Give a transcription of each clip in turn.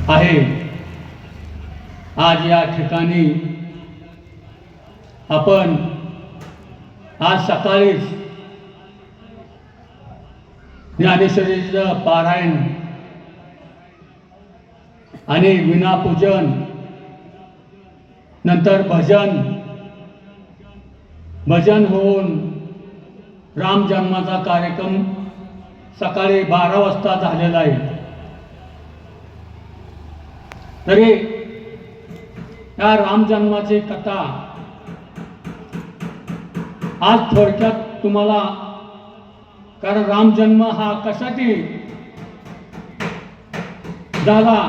आहे। आज या ठिकाणी आपण आज सकाळीच ज्ञानेश्वरीचं पारायण आणि विनापूजन नंतर भजन होऊन राम जन्माचा कार्यक्रम सकाळी 12 वाजता झालेला आहे। तरी या राम जन्माची कथा आज थोडक्यात तुम्हाला, कारण राम जन्म हा कशासाठी झाला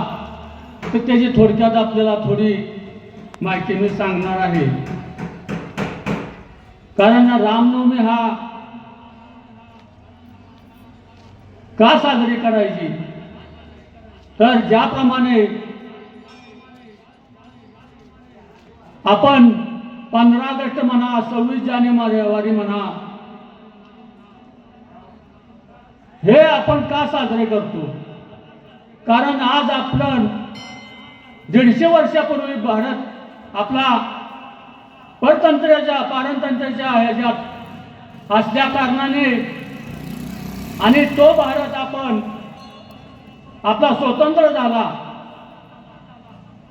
तर त्याची थोडक्यात आपल्याला थोडी माहिती मी सांगणार आहे। कारण रामनवमी हा का साजरी करायची, तर ज्याप्रमाणे आपण 15 ऑगस्ट म्हणा, 26 जानेवारी म्हणा, हे आपण का साजरे करतो, कारण आज आपण 150 वर्षापूर्वी भारत आपला पारतंत्र्याच्या ह्याच्यात असल्या कारणाने आणि तो भारत आपण आपला स्वतंत्र झाला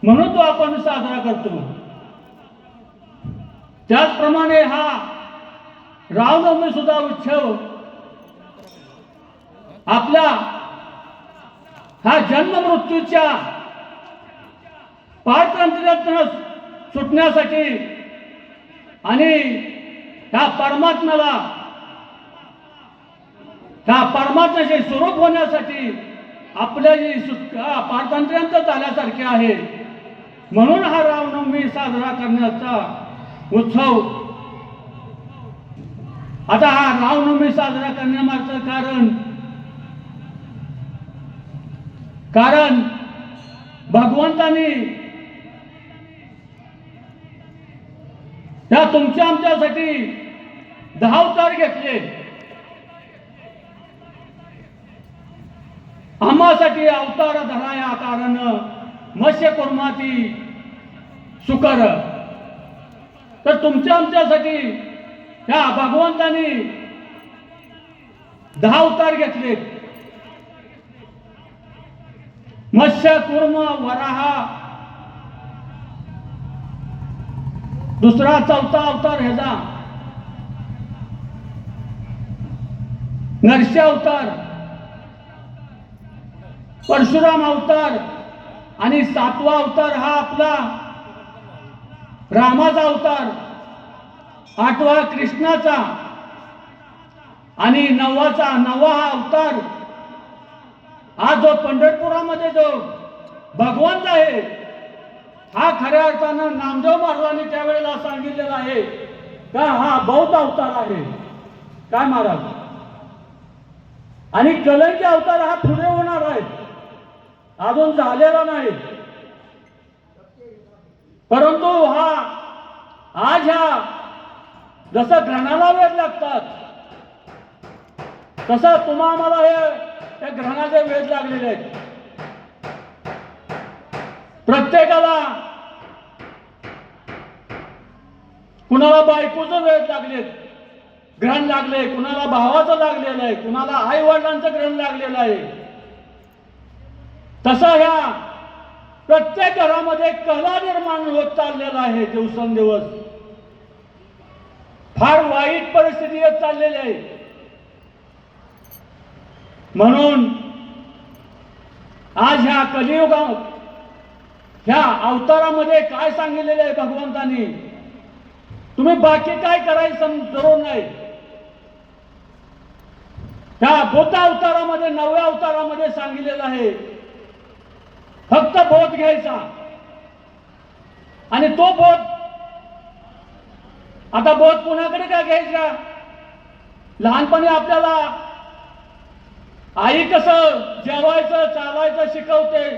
म्हणून तो आपण साजरा करतो। त्याचप्रमाणे हा रामनवमी सुद्धा उत्सव आपल्या हा जन्म मृत्यूच्या पारतंत्र्यातून सुटण्यासाठी आणि ह्या परमात्म्याचे स्वरूप होण्यासाठी आपल्या जी पारतंत्र्यांत झाल्यासारखे आहे, म्हणून हा रामनवमी साजरा करण्याचा उत्सव। आता हा रामनवमी साजरा करण्यामागचं कारण भगवंतानी त्या तुमच्या आमच्यासाठी 10 अवतार घेतले। आम्हासाठी अवतार धराया कारण मत्स्य कुर्माती सुकर, तर तुमच्या आमच्यासाठी त्या भगवंतानी 10 अवतार घेतले। मत्स्य कुर्म वराहा, दुसरा चौथा अवतार ह्याचा नरसिंह अवतार, परशुराम अवतार आणि 7वा अवतार हा आपला रामाचा अवतार, 8वा कृष्णाचा आणि 9वा हा अवतार हा जो पंढरपुरामध्ये जो भगवंत आहे, हा खऱ्या अर्थानं नामदेव महाराजांनी त्यावेळेला सांगितलेला आहे का हा बौद्ध अवतार आहे। काय महाराज, आणि कलंकी अवतार हा पुढे होणार आहे, अजून झालेला नाही। परंतु हा आज जसं ग्रहणाला वेळ लागतात तसं तुम्हा आम्हाला हे ग्रहणाचे वेध लागलेले आहेत। प्रत्येकाला कुणाला बायकोचं वेध लागले, ग्रहण लागले, कुणाला भावाचं लागलेलं आहे, कुणाला आई वडिलांचं ग्रहण लागलेलं आहे। तसं ह्या प्रत्येक घरामध्ये कला निर्माण होत चाललेला आहे। दिवसेंदिवस फार वाईट परिस्थिती येत चाललेली आहे। म्हणून आज ह्या कलियुगात ह्या अवतारामध्ये काय सांगितलेले आहे भगवंतानी, तुम्ही बाकी काय करायचं जरूर नाही। त्या बुद्ध अवतारामध्ये 9व्या अवतारामध्ये सांगितलेलं आहे फक्त बोध घ्यायचा, आणि तो बोध आता बोध कुणाकडे का घ्यायचा, लहानपणी आपल्याला आई कसं जेवायचं चालायचं शिकवते,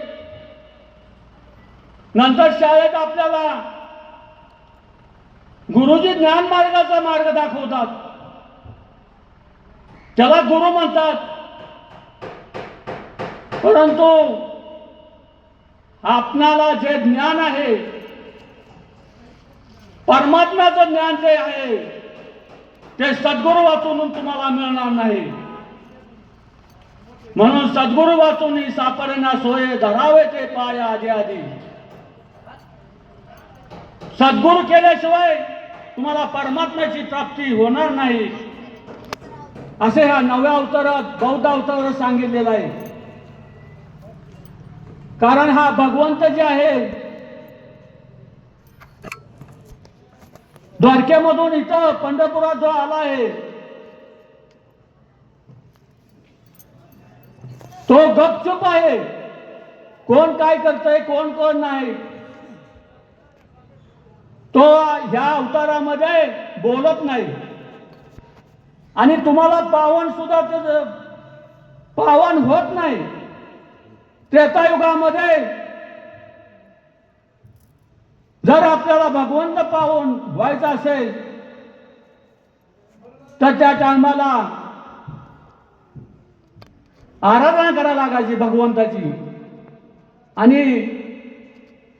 नंतर शाळेत आपल्याला गुरुजी ज्ञान मार्गाचा मार्ग दाखवतात, त्याला गुरु म्हणतात। परंतु आपणाला जे ज्ञान आहे, परमात्म्याचं ज्ञान जे आहे ते सद्गुरू वाचून तुम्हाला मिळणार नाही. म्हणून सद्गुरू वाचून सापडेना सोये, धरावे ते पाय आधी आधी. सद्गुरू केल्याशिवाय तुम्हाला परमात्म्याची प्राप्ती होणार नाही, असे ह्या 9व्या अवतारात बौद्ध अवतारात सांगितलेलं आहे. कारण हा भगवंत जे आहे द्वारकेमधून इथं पंढरपुरात जो आला आहे तो गपचूप आहे. कोण काय करतंय, कोण कोण नाही, तो ह्या अवतारामध्ये बोलत नाही. आणि तुम्हाला पावन सुद्धा पावन होत नाही. त्रेतायुगामध्ये जर आपल्याला भगवंत पावन व्हायचं असेल तर त्या टायमाला आराधना करायला लागायची भगवंताची आणि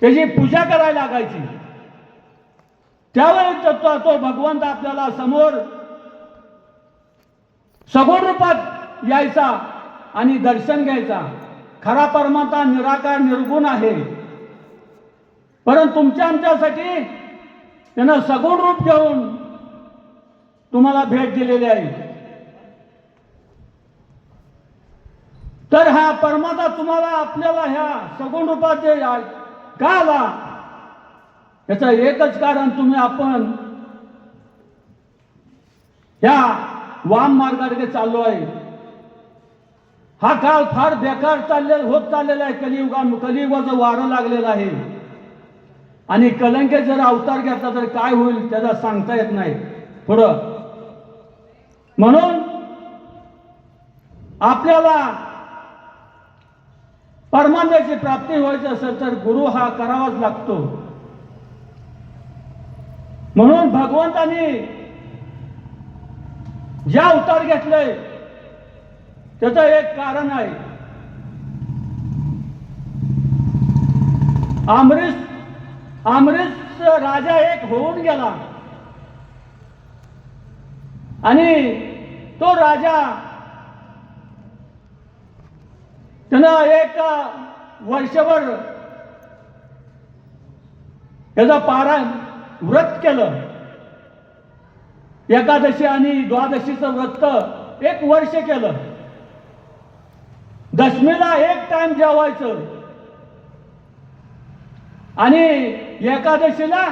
त्याची पूजा करायला लागायची. त्यावेळी तो भगवंत आपल्याला समोर सगुण रूपात यायचा आणि दर्शन घ्यायचा. खरा परमात्मा निराकार निर्गुण आहे, परंतु तुमच्या आमच्यासाठी त्यानं सगुण रूप घेऊन तुम्हाला भेट दिलेली आहे. तर हा परमात्मा तुम्हाला आपल्याला ह्या सगुण रूपात का आला, याचं एकच कारण तुम्ही आपण ह्या वाम मार्गाकडे चाललो आहे. हा काळ फार बेकार होत चाललेला आहे. कलियुगाचं वारं लागलेलं आहे आणि कलंके जर अवतार घेतला तर काय होईल त्याला सांगता येत नाही पुढं. म्हणून आपल्याला परमात्म्याची प्राप्ती व्हायची असेल तर गुरु हा करावाच लागतो. म्हणून भगवंतानी जे अवतार घेतलंय त्याचं एक कारण आहे. अमरीश राजा एक होऊन गेला आणि तो राजा त्यानं एक वर्षभर त्याचं पारायण व्रत केलं. एकादशी आणि द्वादशीचं व्रत 1 वर्ष केलं. दशमीला एक टाइम जेवायचं आणि एकादशीला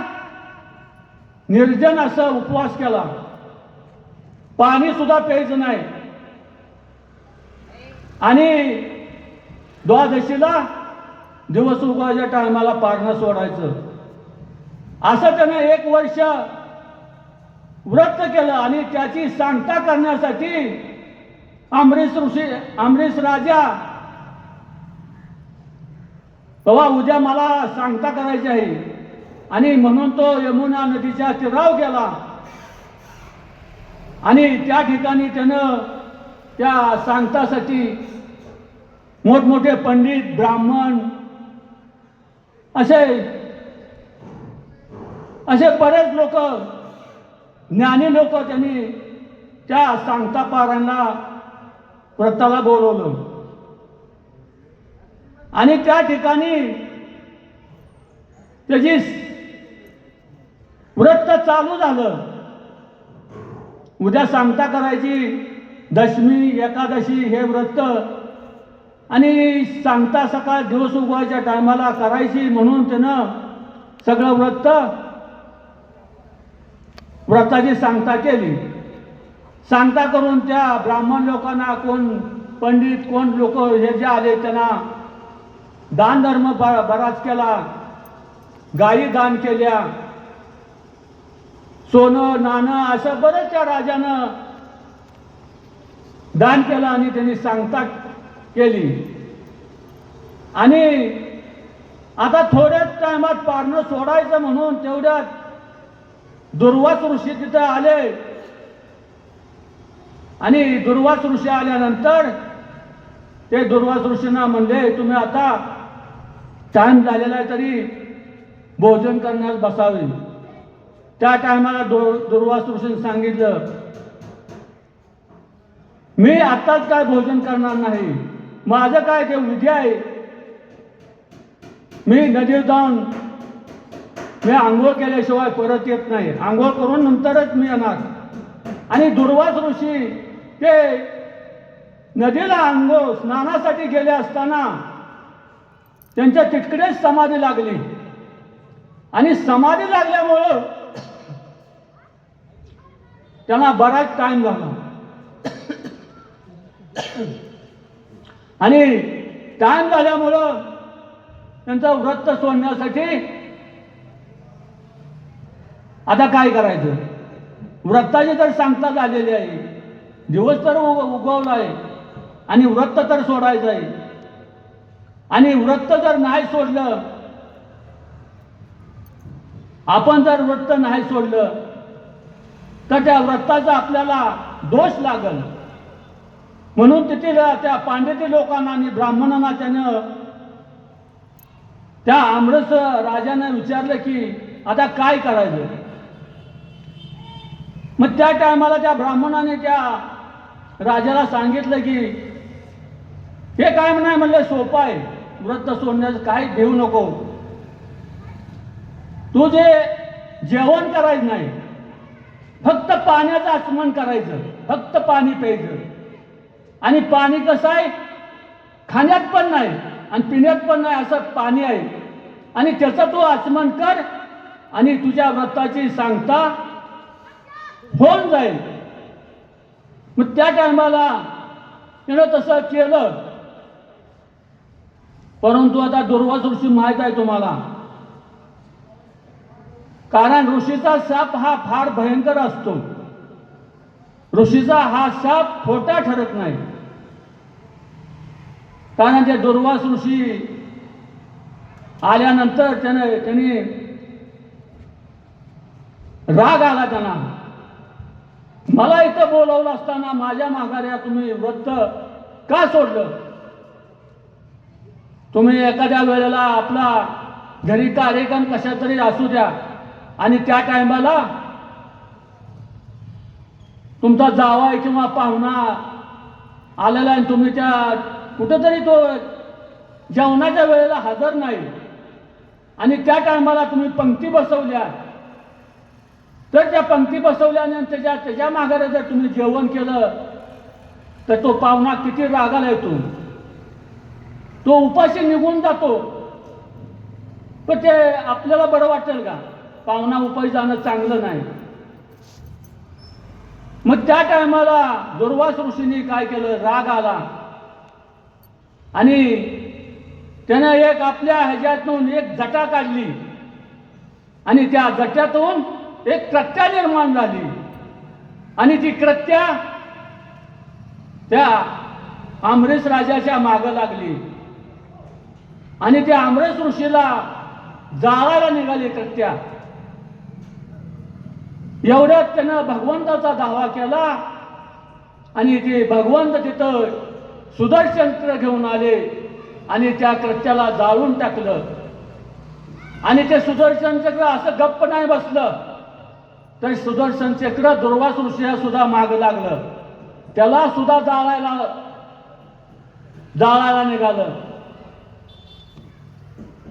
निर्जन असं उपवास केला. पाणी सुद्धा प्यायचं नाही आणि द्वादशीला दिवस उगवायच्या टायमाला पारणं सोडायचं. असं त्यानं 1 वर्ष व्रत केलं आणि त्याची सांगता करण्यासाठी अमरीश राजा तेव्हा उद्या मला सांगता करायची आहे आणि म्हणून तो यमुना नदीच्या तीरावर गेला आणि त्या ठिकाणी त्यानं त्या सांगतासाठी मोठमोठे पंडित ब्राह्मण असे बरेच लोक ज्ञानी लोक त्यांनी त्या सांगता पारायणाला व्रताला बोलवलं आणि त्या ठिकाणी त्याची व्रत चालू झालं. उद्या सांगता करायची, दशमी एकादशी हे व्रत आणि सांगता सकाळ दिवस उगवायच्या टायमाला करायची म्हणून त्यानं सगळं व्रताची सांगता केली. सांगता करून त्या ब्राह्मण लोकांना, कोण पंडित कोण लोक हे जे आले त्यांना दान धर्म बराच केला. गायी दान केल्या, सोनं नाणं असं बरेचशा राजानं दान केलं आणि त्यांनी सांगता केली. आणि आता थोड्याच टायमात पारणं सोडायचं म्हणून तेवढ्यात दुर्वास ऋषी तिथं आले आणि दुर्वास ऋषी आल्यानंतर ते दुर्वास ऋषींना म्हणले, तुम्ही आता टाइम झालेला आहे तरी भोजन करण्यास बसावे. त्या टायमाला दुर्वास ऋषीने सांगितलं, मी आताच काय भोजन करणार नाही, माझं काय ते विधी आहे. मी नदीवर जाऊन मी आंघोळ केल्याशिवाय परत येत नाही, आंघोळ करून नंतरच मी येणार. आणि दुर्वास ऋषी ते नदीला आंघोळ स्नानासाठी गेले असताना त्यांच्या तिकडेच समाधी लागली. आणि समाधी लागल्यामुळं त्यांना बराच टाइम झाला. आणि टाइम झाल्यामुळं त्यांचं व्रत सोडण्यासाठी आता काय करायचं. व्रताची तर सांगता झालेली आहे, दिवस तर उगवला आहे आणि व्रत तर सोडायचं आहे. आणि व्रत जर नाही सोडलं, आपण जर व्रत नाही सोडलं तर त्या व्रताचा आपल्याला दोष लागल. म्हणून तेथील त्या पांडिती लोकांना आणि ब्राह्मणांना त्यानं त्या आमरस राजाने विचारलं की आता काय करायचं. मग त्या टायमाला त्या ब्राह्मणाने त्या राजाला सांगितलं की हे काय नाही म्हणलं, सोपं आहे, व्रत सोडण्याचं काय देऊ नको. तू जे जेवण करायचं नाही, फक्त पाण्याचं आचमन करायचं, फक्त पाणी प्यायचं. आणि पाणी कसं आहे, खाण्यात पण नाही आणि पिण्यात पण नाही, असं पाणी आहे. आणि त्याचं तू आचमन कर आणि तुझ्या व्रताची सांगता होऊन जाईल. मग त्या टायमाला त्यानं तसं केलं. परंतु आता दुर्वास ऋषी माहीत आहे तुम्हाला, कारण ऋषीचा शाप हा फार भयंकर असतो. ऋषीचा हा शाप खोटा ठरत नाही. कारण ते दुर्वास ऋषी आल्यानंतर त्यांनी राग आला त्यांना, मला इथं बोलवलं असताना माझ्या माघाऱ्या तुम्ही व्रत का सोडलं. तुम्ही एखाद्या वेळेला आपला घरी कार्यक्रम कशा तरी असू द्या आणि त्या टायमाला तुमचा जावाई किंवा पाहुणा आलेला आणि तुम्ही त्या कुठेतरी तो जेवणाच्या वेळेला हजर नाही आणि त्या टायमाला तुम्ही पंक्ती बसवल्या, तर त्या पंक्ती बसवल्याने त्याच्या माघारे जर तुम्ही जेवण केलं तर तो पाहुणा किती रागाला येतो, तो उपाशी निघून जातो. पण ते आपल्याला बरं वाटेल का, पाहुणा उपाशी जाणं चांगलं नाही. मग त्या टायमाला दुर्वास ऋषींनी काय केलं, राग आला आणि त्यानं एक आपल्या ह्याच्यातून एक जटा काढली आणि त्या जट्यातून एक कृत्या निर्माण झाली. आणि ती कृत्या त्या आमरेश राजाच्या मागं लागली आणि त्या आमरेश ऋषीला जाळायला निघाली कृत्या. एवढ्यात त्यानं भगवंताचा दावा केला आणि ते भगवंत तिथं सुदर्शन चक्र घेऊन आले आणि त्या कृत्याला जाळून टाकलं. आणि ते सुदर्शन चक्र असं गप्प नाही बसलं, तर सुदर्शन चक्र दुर्वास ऋषीला सुद्धा माग लागलं, त्याला सुद्धा जाळायला निघालं.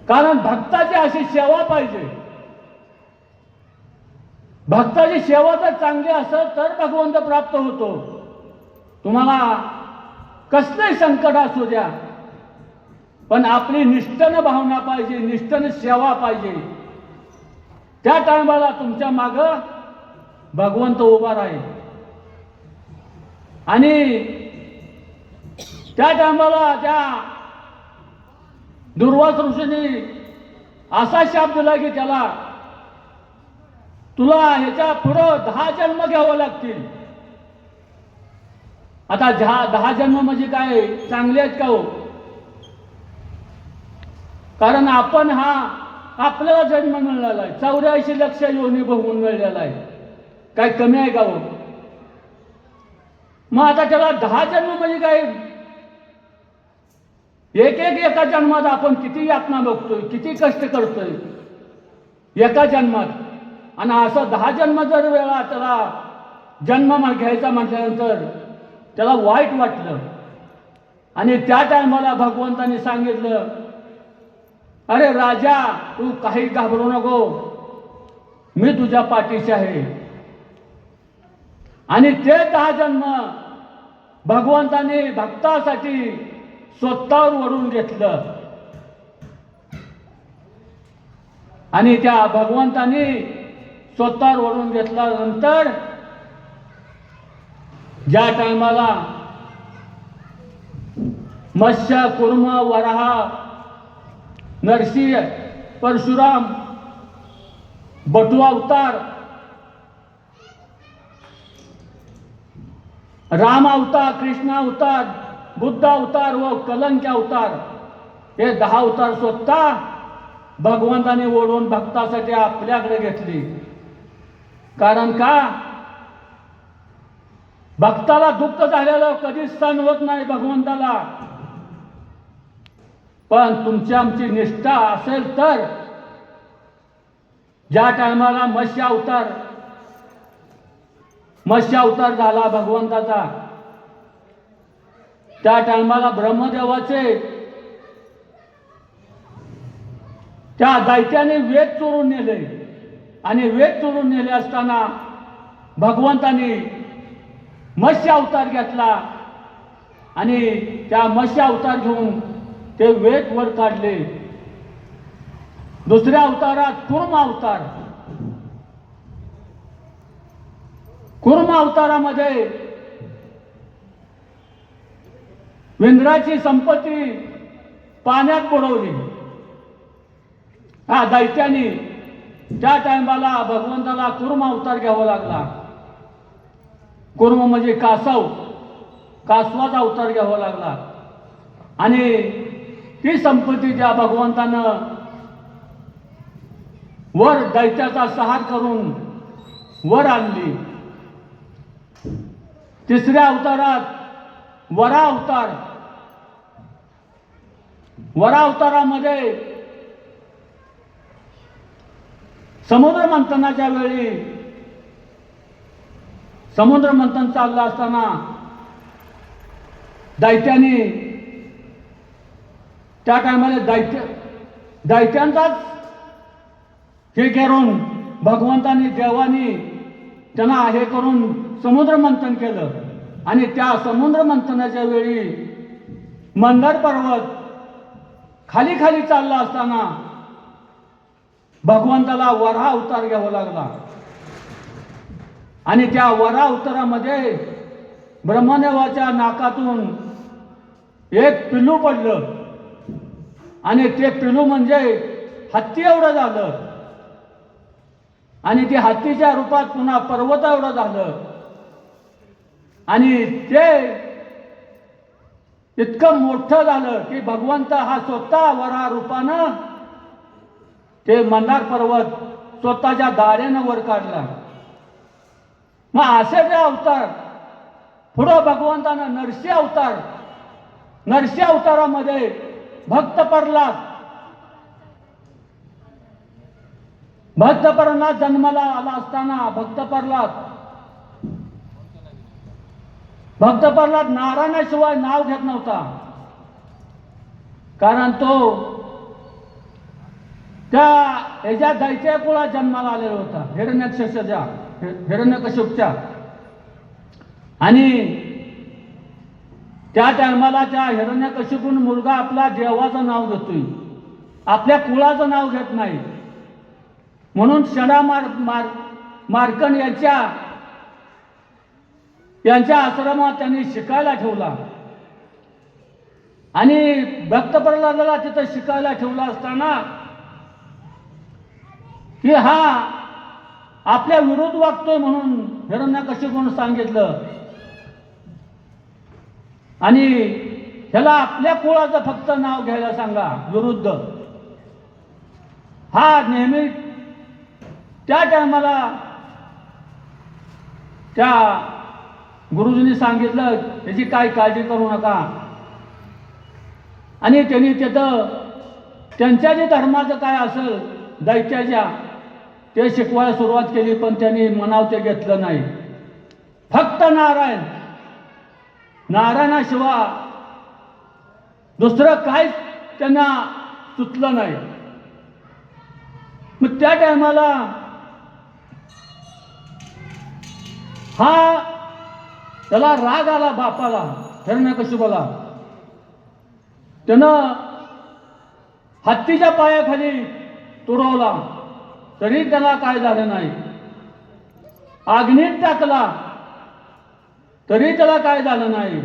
कारण भक्ताची अशी सेवा पाहिजे. भक्ताची सेवा जर चांगली असेल तर भगवंत प्राप्त होतो. तुम्हाला कसलंही संकट असू द्या, पण आपली निष्ठेनं भावना पाहिजे, निष्ठेनं सेवा पाहिजे. त्या टायमाला तुमच्या मागं भगवंत उभा राहील. आणि त्या टायमाला त्या दुर्वास ऋषींनी असा शाप दिला की त्याला, तुला ह्याच्या पुढं 10 जन्म घ्यावं लागतील. आता 10 जन्म म्हणजे काय चांगले आहेत का हो? कारण आपण हा आपल्याला जन्म मिळालेला आहे, 84 लक्ष योनी भोगून मिळालेला आहे, काय कमी आहे का हो? मग आता त्याला 10 जन्म म्हणजे काय एका जन्मात आपण किती यातना बघतोय, किती कष्ट करतोय एका जन्मात. आणि असं 10 जन्म जर वेळा त्याला जन्म घ्यायचा म्हटल्यानंतर त्याला वाईट वाटलं. आणि त्या टायमाला भगवंताने सांगितलं, अरे राजा, तू काही घाबरू नको, मी तुझ्या पाठीशी आहे. आणि ते 10 जन्म भगवंताने भक्तासाठी स्वतःवर ओढून घेतलं. आणि त्या भगवंताने स्वतःवर ओढून घेतल्यानंतर ज्या टायमाला मत्स्य, कुर्म, वराह, नरसिंह, परशुराम, बटू अवतार, राम अवतार, कृष्ण अवतार, बुद्ध अवतार व कलंक अवतार, हे 10 अवतार स्वतः भगवंताने ओढून भक्तासाठी आपल्याकडे घेतली. कारण का? भक्ताला दुःख झालेलं कधीच सहन होत नाही भगवंताला. पण तुमची आमची निष्ठा असेल तर ज्या टायमाला मत्स्य अवतार झाला भगवंताचा, त्या टायमाला ब्रह्मदेवाचे त्या दैत्याने वेद चोरून नेले. आणि वेद चोरून नेले असताना भगवंताने मत्स्य अवतार घेतला. आणि त्या मत्स्य अवतार घेऊन ते वेद वर काढले. दुसऱ्या अवतारात कुर्म अवतारामध्ये इंद्राची संपत्ती पाण्यात बुडवली दैत्याने. त्या टायमाला भगवंताला कुर्म अवतार घ्यावा लागला. कुर्म म्हणजे कासवाचा अवतार घ्यावा लागला. आणि ती संपत्ती त्या भगवंतानं वर दैत्याचा संहार करून वर आणली. तिसऱ्या अवतारात वरा अवतारामध्ये समुद्र मंथनाच्या वेळी समुद्र मंथन चाललं असताना दैत्याने त्या टायमाला दैत्यांचाच हे करून भगवंतानी देवानी त्यांना हे करून समुद्र मंथन केलं. आणि त्या समुद्र मंथनाच्या वेळी मंदार पर्वत खाली खाली चालला असताना भगवंताला वराह अवतार घ्यावा लागला. आणि त्या वराह अवतारामध्ये ब्रह्मदेवाच्या नाकातून एक पिल्लू पडलं. आणि ते पिल्लू म्हणजे हत्ती एवढं झालं. आणि ते हत्तीच्या रूपात पुन्हा पर्वत एवढं झालं. आणि ते इतकं मोठं झालं की भगवंत हा स्वतः वराह रूपानं ते मंदार पर्वत स्वतःच्या दाढेनं वर काढला. मग असे जे अवतार पुढं भगवंतानं नरसिंह अवतारामध्ये भक्त प्रल्हाद जन्माला आला असताना भक्त प्रल्हाद नारायणाशिवाय नाव घेत नव्हता. कारण तो त्या ह्याच्या दैत्य कुळात जन्माला आलेला होता, हिरण्यकश्यपच्या. आणि त्या टायमाला त्या हिरण्यकश्यपून मुलगा आपला देवाचं नाव घेतोय, आपल्या कुळाचं नाव घेत नाही. म्हणून शडा मार्कंड यांच्या आश्रमात त्यांनी शिकायला ठेवला. आणि भक्त प्रल्हादाला तिथं शिकायला ठेवला असताना की हा आपल्या विरोध वागतोय म्हणून हिरण्यकश्यपूने सांगितलं. आणि ह्याला आपल्या कुळाचं फक्त नाव घ्यायला सांगा विरुद्ध. हा नेहमी त्या टायमाला त्या गुरुजींनी सांगितलं त्याची काही काळजी करू नका. आणि त्यांनी तिथं त्यांच्या जे धर्माचं काय असेल दैत्याच्या ते शिकवायला सुरुवात केली, पण त्यांनी मनाव ते घेतलं नाही. फक्त नारायण, नारायणाशिवाय दुसरं काहीच त्यांना सुचलं नाही. मग त्या टायमाला हा त्याला राग आला बापाला, हिरण्यकशिपूला. त्यानं हत्तीच्या पायाखाली तुडवला तरी त्याला काय झालं नाही. अग्नीत टाकला तरी त्याला काय झालं नाही.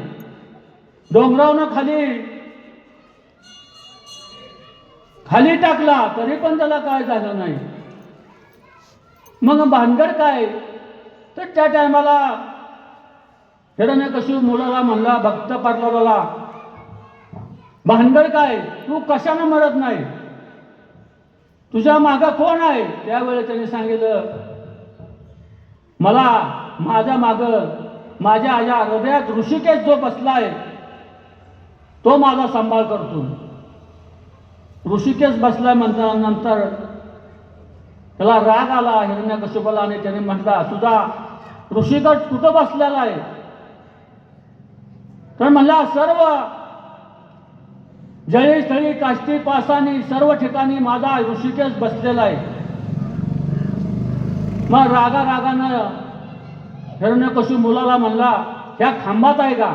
डोंगरावनं खाली टाकला तरी पण त्याला काय झालं नाही. मग भानगड काय, तर त्या टायमाला हिरण्यकशिपू मुलाला म्हणला, भक्त प्रल्हादाला, भानगड काय, तू कशानं मरत नाही, तुझ्या मागं कोण आहे. त्यावेळेस त्याने सांगितलं, मला माझ्या मागं माझ्या आया हृदयात ऋषिकेश जो बसलाय तो माझा सांभाळ करतो. ऋषिकेश बसलाय म्हणल्यानंतर त्याला राग आला हिरण्यकशिपूला आणि त्याने म्हटला, तुझा ऋषिकेश कुठं बसलेला आहे. तर म्हणला, सर्व जळी स्थळी काष्टी पासानी सर्व ठिकाणी माझा ऋषिकेश बसलेला आहे. मग रागानं हिरण्यकशिपू मुलाला म्हणला, ह्या खांबात आहे का.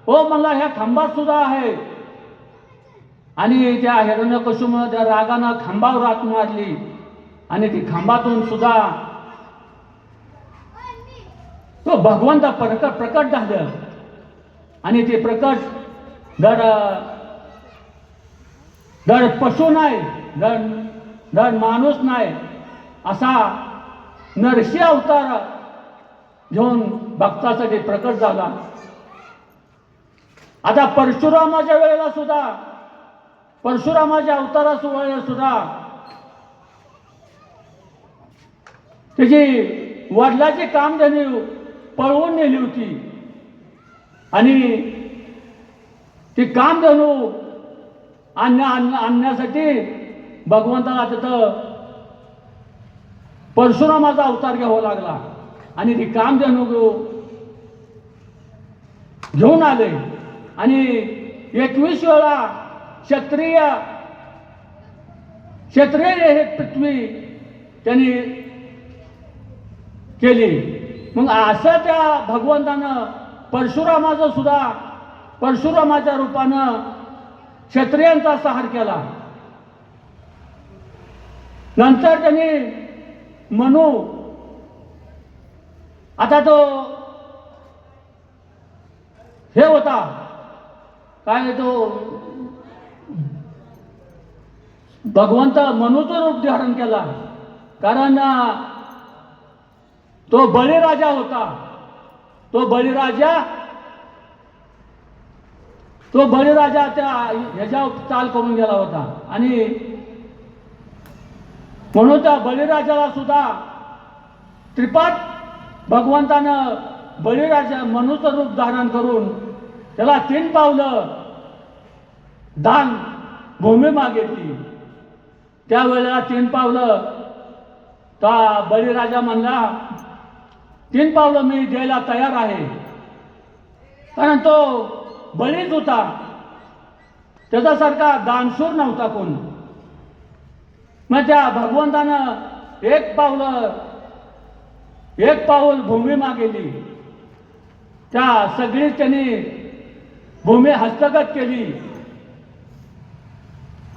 हो म्हणला, ह्या खांबात सुद्धा आहे. आणि त्या हिरण्यकशिपूने त्या रागानं खांबावर हात मारली आणि ती खांबातून सुद्धा तो भगवंत प्रकट झालं. आणि ते प्रकट धड पशु नाही, धड माणूस नाही, असा नरसिंह अवतार घेऊन भक्तासाठी प्रकट झाला. आता परशुरामाच्या वेळेला सुद्धा, परशुरामाच्या अवताराच्या वेळेला सुद्धा त्याची वडिलाची कामधेनू पळवून नेली होती. आणि ती कामधेनू आणण्यासाठी भगवंताला तिथं परशुरामाचा अवतार घ्यावा लागला. आणि ती कामधेनू घेऊन आले. आणि 21 वेळा क्षत्रिय हे पृथ्वी त्यांनी केली. मग असं त्या भगवंतानं परशुरामाचं सुद्धा परशुरामाच्या रूपानं क्षत्रियांचा संहार केला. नंतर त्यांनी मनू, आता तो हे होता काय, तो भगवंत मनूचं रूप धारण केला. कारण तो बळीराजा होता. तो बळीराजा त्या ह्याच्यावर चाल करून गेला होता. आणि म्हणून त्या बळीराजाला सुद्धा त्रिपाठ भगवंतानं बळीराजा मनूचं रूप धारण करून त्याला 3 पावलं दान भूमी मागितली. त्यावेळेला 3 पावलं त्या बळीराजा म्हणला, 3 पावलं मी द्यायला तयार आहे. कारण तो बळीच होता, त्याच्यासारखा दानशूर नव्हता कोण. मग त्या भगवंतानं 1 पाऊल भूमी मागितली. त्या सगळी त्यांनी भूमी हस्तगत केली.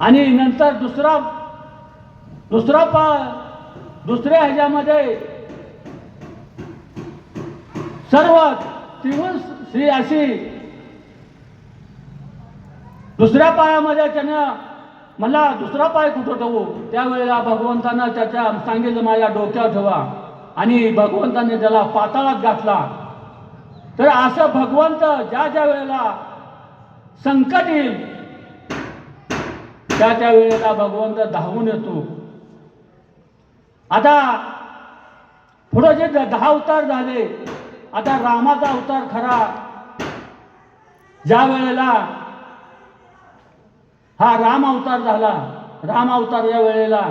आणि नंतर दुसऱ्या ह्याच्यामध्ये सर्व त्रिभुवन श्री अशी दुसऱ्या पायामध्ये त्यानं मला दुसरा पाय कुठं ठेवू. त्यावेळेला भगवंतानं त्याच्या सांगितलं, माझ्या डोक्यावर ठेवा. आणि भगवंताने त्याला पाताळात घातला. तर असं भगवंत ज्या वेळेला संकट येईल त्या वेळेला भगवंत धावून येतो. आता पुढे जे 10 अवतार झाले, आता रामाचा अवतार खरा ज्या वेळेला हा राम अवतार झाला. राम अवतार या वेळेला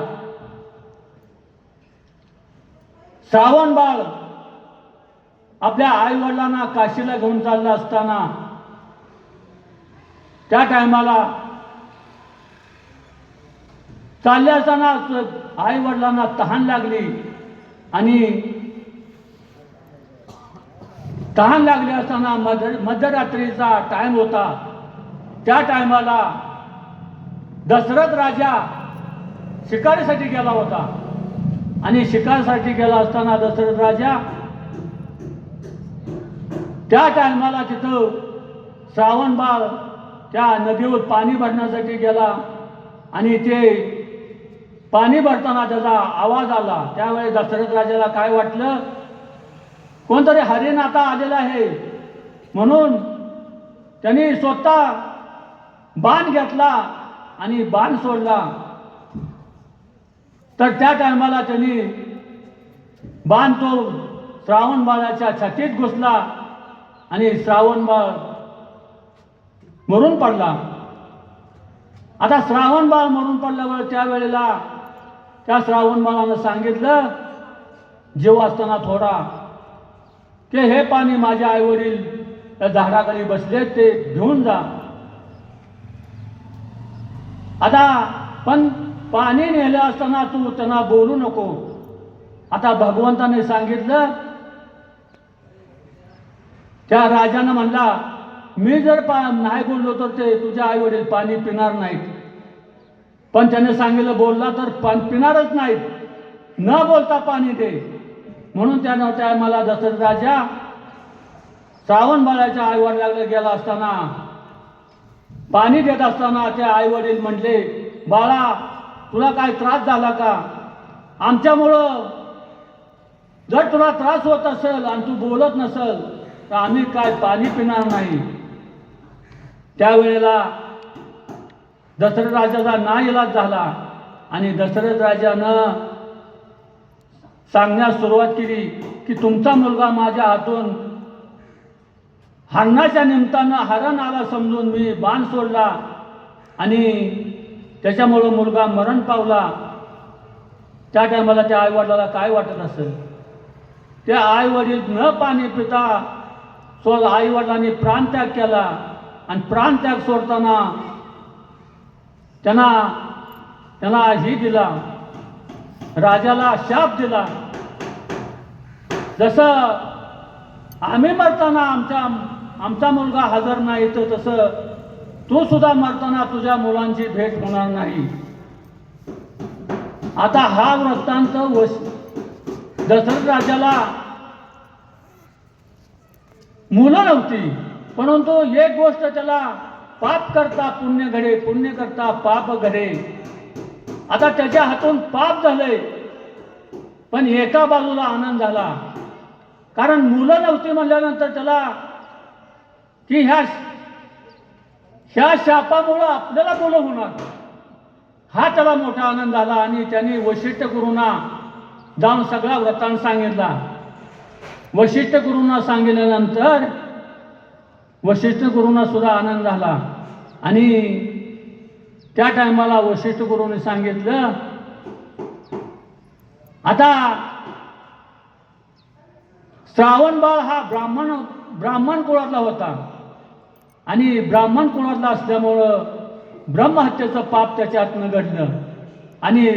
श्रावण बाळ आपल्या आई वडिलांना काशीला घेऊन चालला असताना त्या टायमाला चालले असताना आई वडिलांना तहान लागली आणि तहान लागली असताना मध्यरात्रीचा टाइम होता. त्या टायमाला दशरथ राजा शिकारीसाठी गेला होता आणि शिकारीसाठी गेला असताना दशरथ राजा त्या टायमाला तिथं श्रावण बाळ त्या नदीवर पाणी भरण्यासाठी गेला आणि ते पाणी भरताना त्याचा आवाज आला. त्यावेळी दशरथ राजाला काय वाटलं, कोणतरी हरिण आता आलेला आहे, म्हणून त्यांनी स्वतः बाण घेतला आणि बाण सोडला. तर त्या टायमाला त्यांनी बाण तो श्रावण बाळाच्या छातीत घुसला आणि श्रावण बाळ मरून पडला. आता श्रावण बाळ मरून पडल्यावर त्यावेळेला त्या श्रावण बाळानं सांगितलं जीव असताना थोडा की हे पाणी माझ्या आईवडील त्या झाडाखाली बसले ते घेऊन जा. आता पण पाणी नेलं असताना तू त्यांना बोलू नको. आता भगवंताने सांगितलं, त्या राजानं म्हणला मी जर नाही बोललो तर ते तुझ्या आई वडील पाणी पिणार नाहीत. पण त्याने सांगितलं बोलला तर पिणारच नाहीत, न बोलता पाणी दे. म्हणून त्यानं त्या मला दशरथ राजा श्रावण बाळाच्या आई वडिलांना गेला असताना पाणी देत असताना त्या आई वडील म्हणले, बाळा तुला काय त्रास झाला का? आमच्यामुळं जर तुला त्रास होत असेल आणि तू बोलत नसेल तर आम्ही काय पाणी पिणार नाही. त्यावेळेला दशरथ राजाचा नाइलाज झाला आणि दशरथ राजानं सांगण्यास सुरुवात केली की तुमचा मुलगा माझ्या हातून हरणाच्या निमित्तानं हरण आला समजून मी बाण सोडला आणि त्याच्यामुळं मुलगा मरण पावला. त्या टायमाला त्या आईवडिलाला काय वाटत असेल? त्या आईवडील न पाणी पिता आईवडिलांनी प्राणत्याग केला आणि प्राणत्याग सोडताना त्यांना ही दिला, राजाला शाप दिला. जसं आम्ही मरताना आमचा मुलगा हजर नाही तर तसं तू सुद्धा मरताना तुझ्या मुलांची भेट होणार नाही. आता हा वृत्तांत दशरथ राजाला मुलं नव्हती, परंतु एक गोष्ट त्याला पाप करता पुण्य घडे, पुण्य करता पाप घडे. आता त्याच्या हातून पाप झाले पण एका बाजूला आनंद झाला, कारण मुलं नव्हती म्हणल्यानंतर त्याला की ह्या शापामुळं आपल्याला मुलं होणार, हा त्याला मोठा आनंद झाला. आणि त्यांनी वशिष्ठ गुरूंना जाऊन सगळा वृत्तांत सांगितला. वशिष्ठ गुरूंना सांगितल्यानंतर वशिष्ठ गुरूंना सुद्धा आनंद झाला आणि त्या टायमाला वशिष्ठ गुरूंनी सांगितलं, आता श्रावण बाळ हा ब्राह्मण कुळातला होता आणि ब्राह्मण कुळातला असल्यामुळं ब्रह्महत्येचं पाप त्याच्यातनं घडलं आणि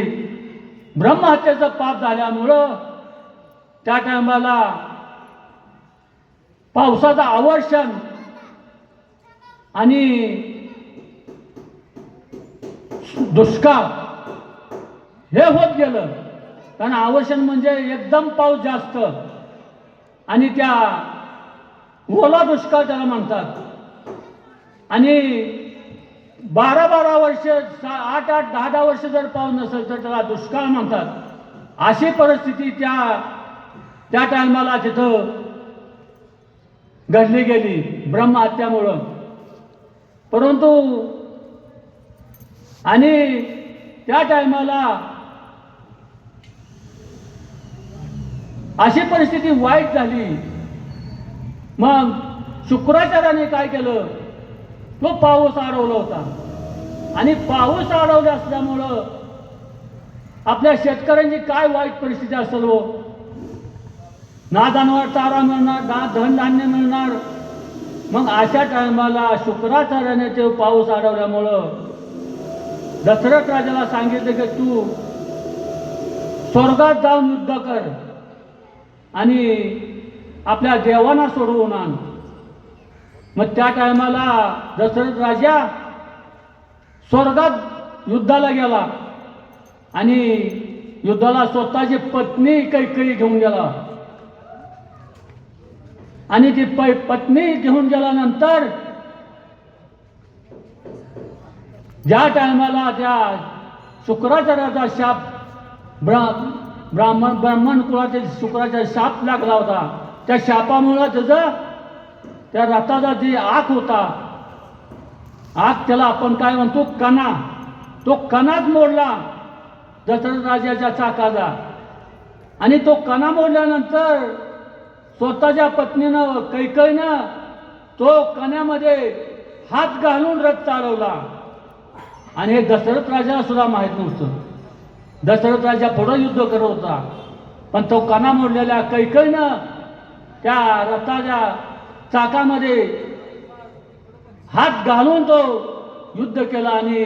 ब्रह्महत्येचं पाप झाल्यामुळं त्या टायमाला पावसाचं आवर्षण आणि दुष्काळ हे होत गेलं. कारण आवर्षण म्हणजे एकदम पाऊस जास्त आणि त्या ओला दुष्काळ त्याला म्हणतात. आणि 12-12 वर्ष 8-8 10-10 वर्ष जर पाऊस नसेल तर त्याला दुष्काळ म्हणतात. अशी परिस्थिती त्या टायमाला तिथं घडली गेली ब्रह्महत्यामुळं. परंतु आणि त्या टायमाला अशी परिस्थिती वाईट झाली. मग शुक्राचार्याने काय केलं, तो पाऊस अडवला होता आणि पाऊस अडवला असल्यामुळं आपल्या शेतकऱ्यांची काय वाईट परिस्थिती असेल हो. ना जनावर चारा मिळणार, ना धनधान्य मिळणार. मग अशा टायमाला शुक्राचार्याने ते पाऊस अडवल्यामुळं दशरथ राजाला सांगितलं की तू स्वर्गात जाऊन युद्ध कर आणि आपल्या देवांना सोडवून आण. मग त्या टायमाला दशरथ राजा स्वर्गात युद्धाला गेला आणि युद्धाला स्वतःची पत्नी कैकेयी घेऊन गेला. आणि ती पत्नी घेऊन गेल्यानंतर ज्या टायमाला त्या शुक्राचार्याचा शाप ब्राह्मण कुळातील शुक्राचा शाप लागला होता. त्या शापामुळं त्याचं त्या रथाचा जी आख होता, आख त्याला आपण काय म्हणतो कणा, तो कणाच मोडला दशरथ राजाच्या चाकाचा. आणि तो कणा मोडल्यानंतर स्वतःच्या पत्नीनं कैकेयीनं तो कण्यामध्ये हात घालून रथ चालवला. आणि हे दशरथ राजाला सुद्धा माहीत नव्हतं. दशरथ राजा पुढं युद्ध करत होता, पण तो कणा मोडलेल्या कैकेयीनं त्या रथाच्या चाकामध्ये हात घालून तो युद्ध केला आणि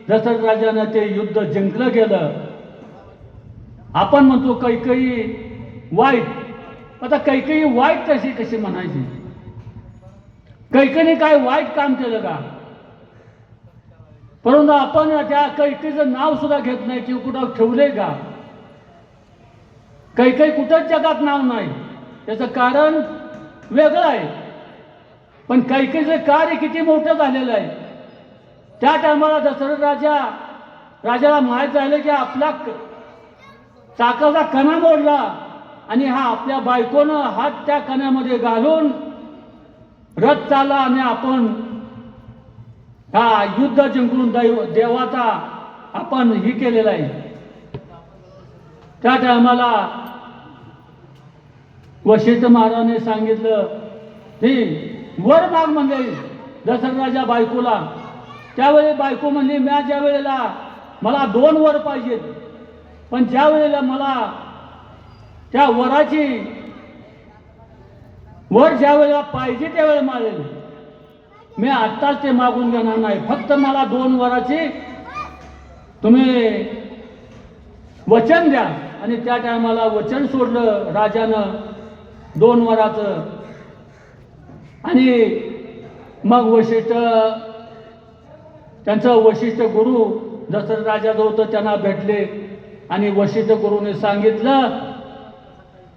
दशरथ राजानं ते युद्ध जिंकलं गेलं. आपण म्हणतो कैकेयी वाईट. आता कैकेयी वाईट कशी म्हणायची? कैकेयीने काय वाईट काम केलं का? परंतु आपण त्या कैकेयीचं नाव सुद्धा घेत नाही की कुठं ठेवले का? कैकेयी कुठंच जगात नाव नाही. त्याचं कारण वेगळं आहे. पण कैकेयीचं कार्य किती मोठं झालेलं आहे. त्या टायमाला दशरथ राजाला माहीत झालं की आपला चाकाचा कणा मोडला आणि हा आपल्या बायकोनं हात त्या कण्यामध्ये घालून रथ चालला आणि आपण हा युद्ध जिंकून देवाचा आपण ही केलेला आहे. त्या टायमाला वशिष्ठ महाराजांनी सांगितलं की वर माग म्हणजे दशरथ राजा बायकोला. त्यावेळी बायको म्हणली म्या ज्या वेळेला मला 2 वर पाहिजेत, पण ज्या वेळेला मला त्या वराची वर ज्या वेळेला पाहिजे त्यावेळेला मागेल, मी आत्ताच ते मागून घेणार नाही. फक्त मला 2 वराची तुम्ही वचन द्या. आणि त्या टायमाला वचन सोडलं राजानं 2 वराचं. आणि मग त्यांचं वशिष्ठ गुरु दशरथ राजाजवळ होतं, त्यांना भेटले आणि वशिष्ठ गुरुने सांगितलं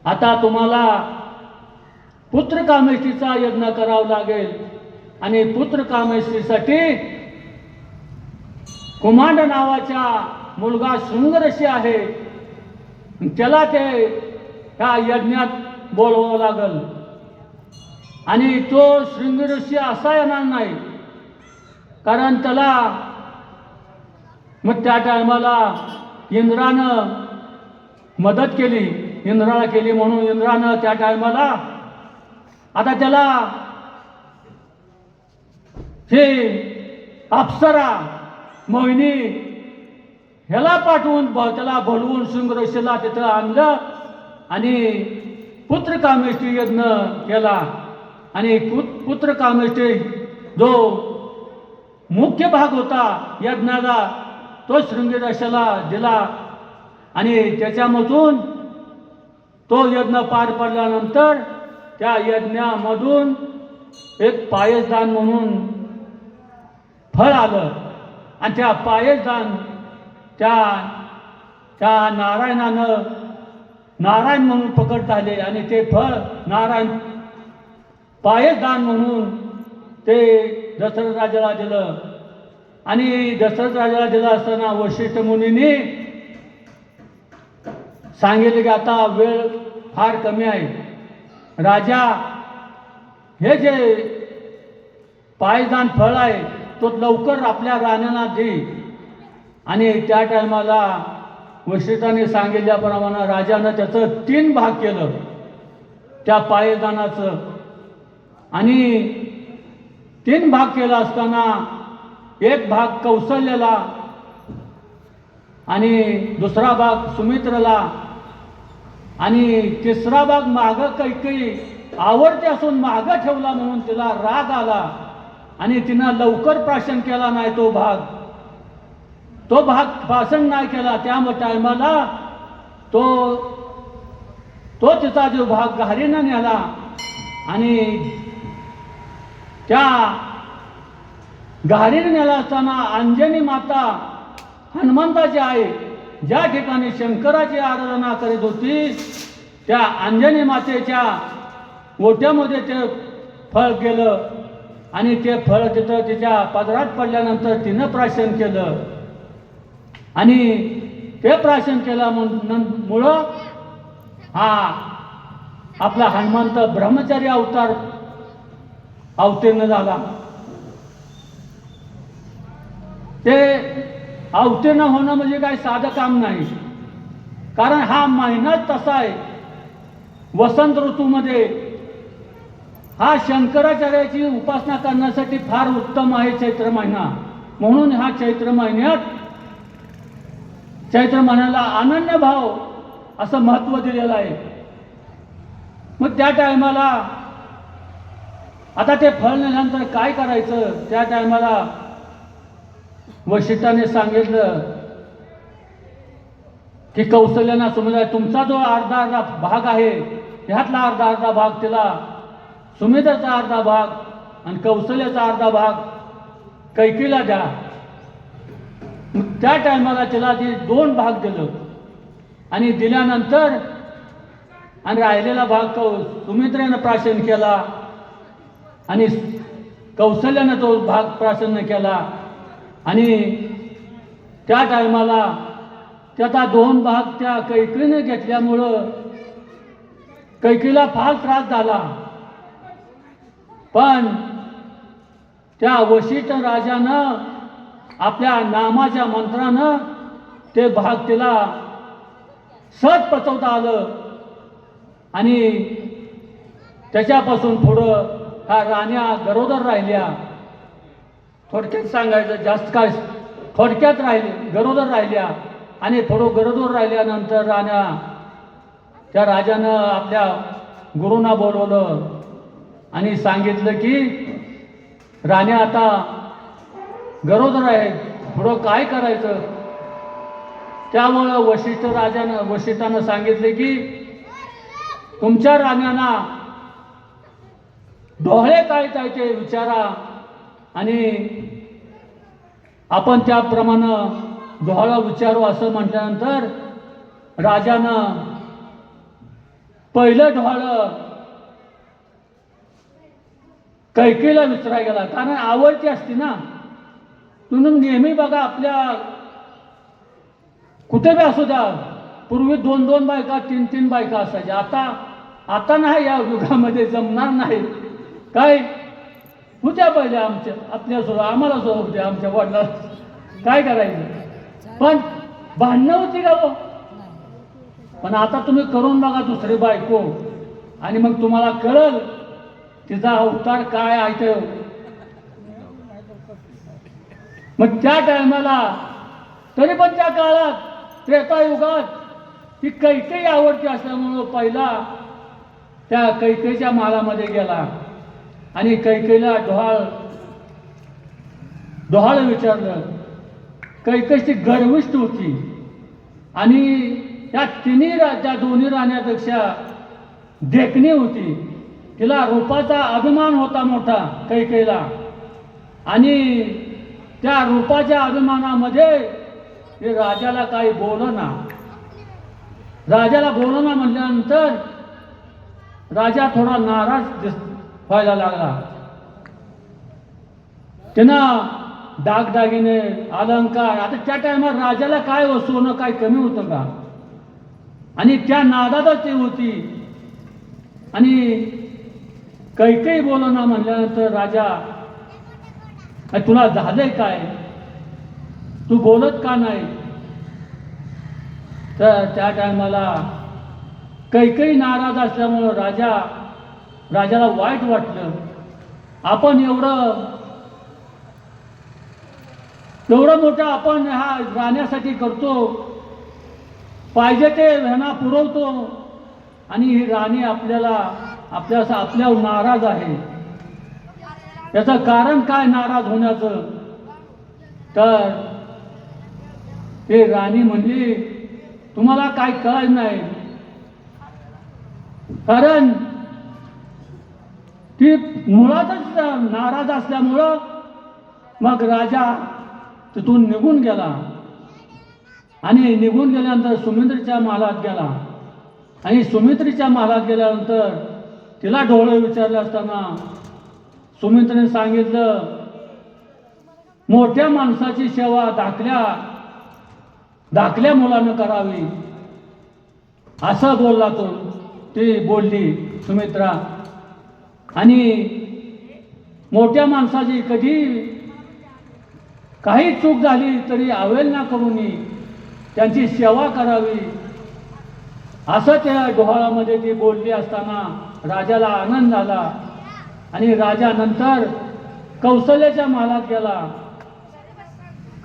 आता तुम्हाला पुत्रकामेष्टीचा यज्ञ करावा लागेल. आणि पुत्रकामेष्टीसाठी कुमांड नावाचा मुलगा शृंगऋषी आहे, त्याला त्या यज्ञात बोलवावं लागल. आणि तो शृंगऋषी असा येणार नाही, कारण त्याला मग त्या टायमाला इंद्रानं मदत केली, इंद्राला केली. म्हणून इंद्रानं त्या टायमाला आता त्याला हे अप्सरा मोहिनी ह्याला पाठवून त्याला बोलवून शृंगऋषीला तिथं आणलं आणि पुत्रकामेष्टी यज्ञ केला. आणि पुत्रकामेष्टी जो मुख्य भाग होता यज्ञाचा तो शृंगऋषीला दिला. आणि त्याच्यामधून तो यज्ञ पार पडल्यानंतर त्या यज्ञामधून एक पायसदान म्हणून फळ आलं. आणि त्या पायसदान त्या नारायण म्हणून प्रकट झाले. आणि ते फळ नारायण पायसदान म्हणून ते दशरथ राजाला दिलं. आणि दशरथ राजाला दिलं असताना वशिष्ठ मुनींनी सांगितले की आता वेळ फार कमी आहे, राजा हे जे पायसदान फळ आहे तो लवकर आपल्या राण्यांना दे. आणि त्या टायमाला वशिष्ठाने सांगितल्याप्रमाणे राजानं त्याचं 3 भाग केलं त्या पायसदानाचं. आणि 3 भाग केला असताना एक भाग कौशल्याला आणि दुसरा भाग सुमित्राला आणि तिसरा भाग मागं कैकेयी आवडते असून मागं ठेवला म्हणून तिला राग आला आणि तिनं लवकर प्राशन केला नाही. तो भाग प्राशन नाही केला. त्या टायमाला तो तिचा जो भाग घारीनं नेला आणि त्या घारीनं नेला असताना अंजनी माता हनुमंताची आई ज्या ठिकाणी शंकराची आराधना करीत होती त्या अंजनी मातेच्या ओट्यामध्ये ते फळ गेलं आणि ते फळ तिथं तिच्या पदरात पडल्यानंतर तिनं प्राशन केलं आणि ते प्राशन केल्यामुळं हा आपला हनुमंत ब्रह्मचारी अवतार अवतीर्ण झाला. ते अवतीर्ण होणं म्हणजे काही साधं काम नाही, कारण हा महिनाच तसा आहे. वसंत ऋतूमध्ये हा शंकराचार्याची उपासना करण्यासाठी फार उत्तम आहे चैत्र महिना. म्हणून हा चैत्र महिन्याला अनन्य भाव असं महत्त्व दिलेलं आहे. मग त्या टायमाला आता ते फळ नेल्यानंतर काय करायचं, त्या टायमाला वशिष्ठाने सांगितलं की कौशल्याना सुमित्रा तुमचा जो अर्धा भाग आहे ह्यातला अर्धा भाग तिला, सुमित्राचा अर्धा भाग आणि कौशल्याचा अर्धा भाग कैकेयीला द्या. त्या टायमाला तिला ते 2 भाग दिलं आणि दिल्यानंतर आणि राहिलेला भाग सुमित्रेनं प्राशन केला आणि कौशल्यानं तो भाग प्राशन केला आणि त्या टायमाला त्याचा 2 भाग त्या कैकेयीने घेतल्यामुळं कैकेयीला फार त्रास झाला. पण त्या वशिष्ठ राजानं आपल्या नामाच्या मंत्रानं ते भाग तिला सहज पचवता आलं आणि त्याच्यापासून पुढं ह्या राण्या गरोदर राहिल्या. थोडक्यात सांगायचं, जास्त काय थोडक्यात गरोदर राहिल्या आणि थोडं गरोदर राहिल्यानंतर त्या राजानं आपल्या गुरूंना बोलवलं आणि सांगितलं की राण्या आता गरोदर आहेत, पुढं काय करायचं. त्यामुळं वशिष्ठानं सांगितले की तुमच्या राण्यांना डोळे काय ते विचारा आणि आपण त्याप्रमाणे डोहाळं विचारू. असं म्हटल्यानंतर राजानं पहिलं डोहाळं कैकेयीला विचारायला गेला, कारण आवडती असती ना. म्हणून नेहमी बघा आपल्या कुठे बी असू द्या, पूर्वी 2-2 बायका 3-3 बायका असायच्या. आता नाही, या युगामध्ये जमणार नाही. काय होत्या पहिल्या आपल्यासोबत, आम्हाला सोबत होत्या, आमच्या वडिला काय करायचं. पण भांडणं होती का हो. पण आता तुम्ही करून बघा दुसरी बायको आणि मग तुम्हाला कळल तिचा अवतार काय आहे ते. मग त्या टायमाला तरी पण त्या काळात त्रेतायुगात ती कैकेयी आवडती असल्यामुळं पहिला त्या कैकेयीच्या मालामध्ये गेला आणि कैकेयीला डोहाळ विचारलं. कैकेयीची गर्विष्ठ होती आणि त्या दोन्ही राण्यापेक्षा देखणी होती. तिला रूपाचा अभिमान होता मोठा कैकेयीला आणि त्या रूपाच्या अभिमानामध्ये ते राजाला काही बोलना. राजाला बोलना म्हटल्यानंतर राजा थोडा नाराज व्हायला लागला. त्यानं दागदागिने अलंकार, आता त्या टायमात राजाला काय सोनं काय कमी होतं का. आणि त्या नादातच ती होती आणि कैकेयी बोलना म्हटल्यानंतर राजा तुला झालंय काय, तू बोलत का नाही. तर त्या टायमाला कैकेयी नाराज असल्यामुळं राजाला वाईट वाटलं. आपण एवढं एवढं मोठं आपण हा राहण्यासाठी करतो, पाहिजे ते ह्यांना पुरवतो, आणि ही राणी आपल्याला आपल्यावर नाराज आहे. याचं कारण काय नाराज होण्याचं? तर ते राणी म्हणली, तुम्हाला काय कळत नाही, कारण ती मुळातच नाराज असल्यामुळं मग राजा तिथून निघून गेला. आणि निघून गेल्यानंतर सुमित्रेच्या महालात गेला. आणि सुमित्रेच्या महालात गेल्यानंतर तिला डोळे विचारले असताना सुमित्रेने सांगितलं, मोठ्या माणसाची सेवा धाकल्या मुलानं करावी, असं बोलला तो. ती बोलली सुमित्रा. आणि मोठ्या माणसाची कधी काही चूक झाली तरी अवहेलना करू नये, त्यांची सेवा करावी, असं त्या डोहाळामध्ये ती बोलली असताना राजाला आनंद झाला. आणि राजा नंतर कौशल्याच्या महालात गेला.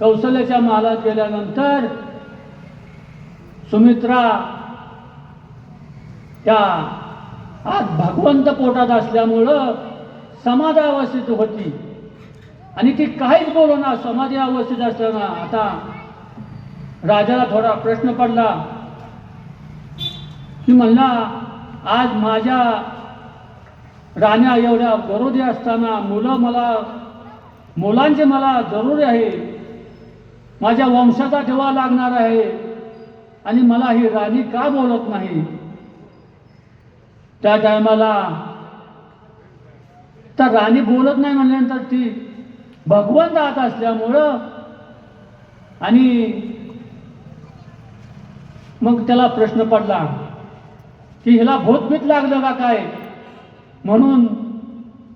कौशल्याच्या महालात गेल्यानंतर सुमित्रा त्या आज भगवंत पोटात असल्यामुळं समाधी अवस्थेत होती. आणि ती काहीच बोलना, समाधी अवस्थेत असताना आता राजाला थोडा प्रश्न पडला की म्हणला, आज माझ्या राण्या एवढ्या गरोदरी असताना मुलांची मला जरुरी आहे, माझ्या वंशाचा ठेवा लागणार आहे, आणि मला ही राणी का बोलत नाही? त्या टायमाला तर राणी बोलत नाही म्हणल्यानंतर ती भगवंत आत असल्यामुळं, आणि मग त्याला प्रश्न पडला की हिला भूतभीत लागलं का काय, म्हणून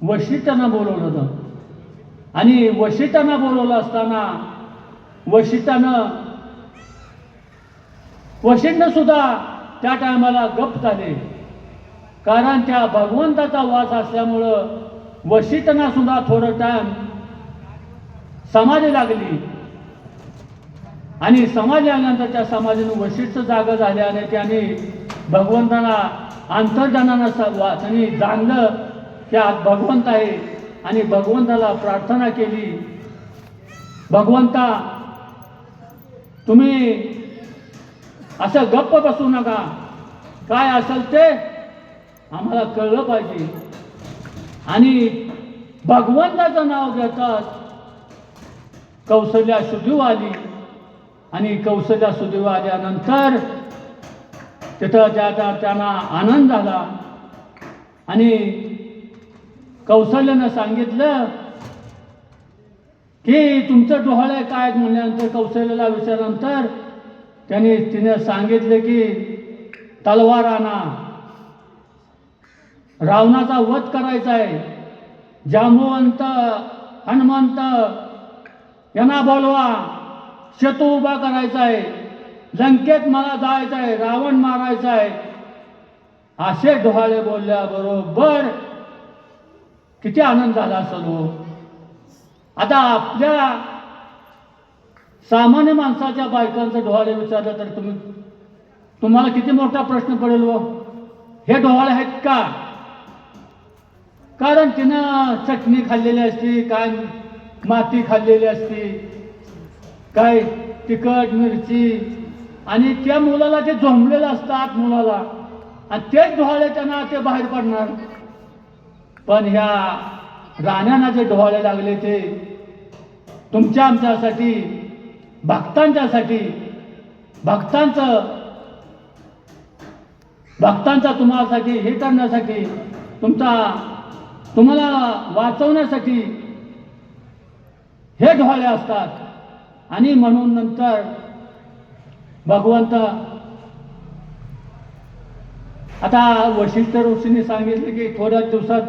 वशिष्ठांना बोलवलं होतं. आणि वशिष्ठांना बोलवलं असताना वशिष्ठ सुद्धा त्या टायमाला गप्प झाले, कारण त्या भगवंताचा वास असल्यामुळं वशिष्ठांना सुद्धा थोडं टाइम समाधी लागली. आणि समाधी आल्यानंतर त्या समाधीने वशिष्ठ जागा झाले आणि त्याने भगवंताला अंतर्जानानं त्यांनी जाणलं की आज भगवंत आहे, आणि भगवंताला प्रार्थना केली, भगवंता तुम्ही असं गप्प बसू नका, काय असेल ते आम्हाला कळलं पाहिजे. आणि भगवंताचं नाव घेतात कौशल्या सुदैव आली. आणि कौशल्या सुदैव आल्यानंतर तिथं त्यांना आनंद झाला. आणि कौशल्यानं सांगितलं की तुमचं डोहाळे काय म्हणल्यानंतर कौशल्याला विचारल्यानंतर तिने सांगितलं की तलवार आणा, रावणाचा वध करायचा आहे, जांबुवंत हनुमंत यांना बोलवा, सेतू उभा करायचा आहे, लंकेत मला जायचं आहे, रावण मारायचा आहे. असे डोहाळे बोलल्याबरोबर किती आनंद झाला असेल. आता आपल्या सामान्य माणसाच्या बायकांचं डोहाळे विचारलं तर तुम्हाला किती मोठा प्रश्न पडेल. हे डोहाळे आहेत का? कारण तिनं चटणी खाल्लेली असते, काय माती खाल्लेली असते, काय तिखट मिरची, आणि त्या मुलाला ते झोंबलेलं असतात मुलाला, आणि तेच डोहाळे त्यांना ते बाहेर पडणार. पण ह्या राण्यांना जे डोहाळे लागले ते तुमच्या आमच्यासाठी, भक्तांच्यासाठी, भक्तांचा तुम्हासाठी हे करण्यासाठी, तुम्हाला वाचवण्यासाठी हे डोहाळे असतात. आणि म्हणून नंतर भगवंत आता वशिष्ठ ऋषींनी सांगितले की थोड्या दिवसात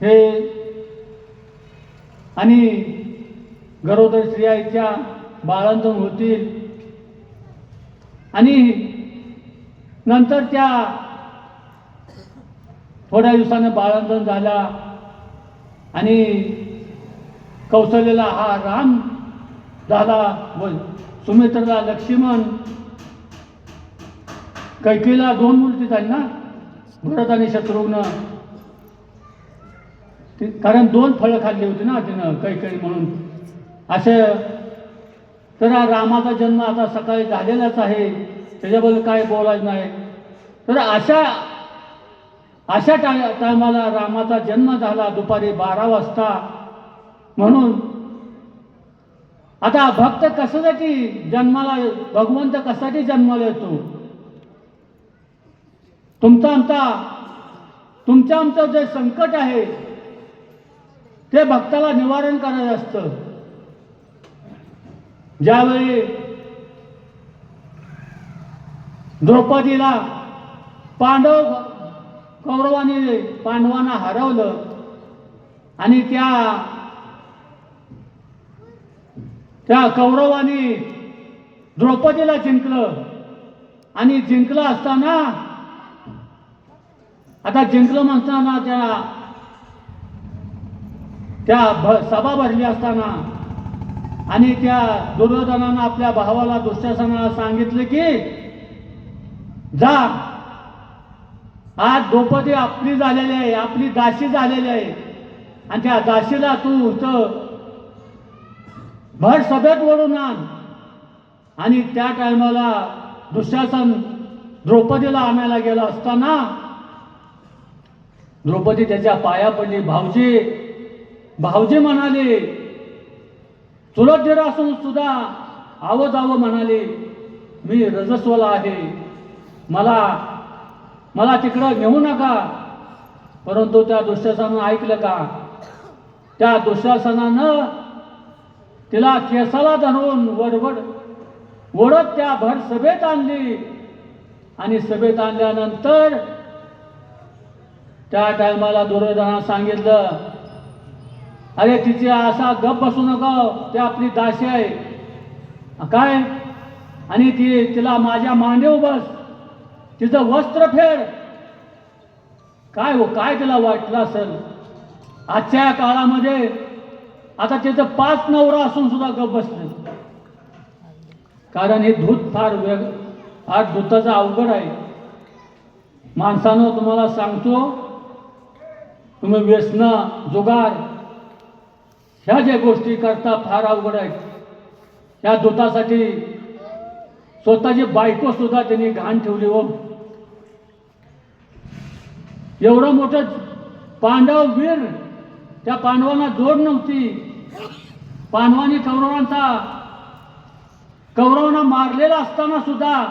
हे आणि गरोदर स्त्रियांच्या बाळंतपण होतील. आणि नंतर त्या थोड्या दिवसाने बाळंतपण झाला. आणि कौशल्याला हा राम झाला व सुमित्रेला लक्ष्मण, कैकेयीला 2 मुलती झाली ना, भरत आणि शत्रुघ्न. कारण 2 फळं खाल्ली होती ना तिनं कैकेयी म्हणून. असे तर रामाचा जन्म आता सकाळी झालेलाच आहे, त्याच्याबद्दल काय बोलायचं नाही. तर अशा टायमाला रामाचा जन्म झाला दुपारी 12 वाजता. म्हणून आता भक्त कशासाठी जन्माला, भगवंत कशासाठी जन्माला येतो? तुमचं आमचं जे संकट आहे ते भक्ताला निवारण करायचं असतं. ज्यावेळी द्रौपदीला कौरवांनी पांडवांना हरवलं आणि त्या कौरवांनी द्रौपदीला जिंकलं. आणि जिंकलं असताना, आता जिंकलं म्हणताना त्या सभा भरली असताना आणि त्या दुर्योधनानं आपल्या भावाला दुःशासनाला सांगितलं की जा, आज द्रौपदी आपली झालेली आहे, आपली दासी झालेली आहे, आणि त्या दासीला तू भर सभेत ओढून आण. आणि त्या टायमाला दुःशासन द्रौपदीला आणायला गेला असताना द्रौपदी त्याच्या पाया पडली. भाऊजी म्हणाले, चुलत दीर असून सुद्धा आवं म्हणाले, मी रजस्वला आहे, मला तिकडं नेऊ नका. परंतु त्या दुःशासनानं ऐकलं का? त्या दुःशासनानं तिला केसाला धरून ओढत त्या भर सभेत आणली. आणि सभेत आणल्यानंतर त्या टायमाला दुर्योधनानं सांगितलं, अरे तिची असा गप बसू नका, ती आपली दासी आहे काय, आणि तिला माझ्या मांडीवर बस, तिचं वस्त्र फेड. काय तिला वाटलं असेल? आजच्या काळामध्ये आता तिचं 5 नवरा असून सुद्धा गप बसले. कारण हे दूत आज दूताचं अवघड आहे. माणसानं तुम्हाला सांगतो, तुम्ही व्यसन, जुगार ह्या ज्या गोष्टी करता फार अवघड आहेत. त्या दूतासाठी स्वतःची बायको सुद्धा त्यांनी घाण ठेवली. हो, एवढं मोठं पांडव वीर, त्या पांडवांना जोड नव्हती. पांडवांनी कौरवांना मारलेला असताना सुद्धा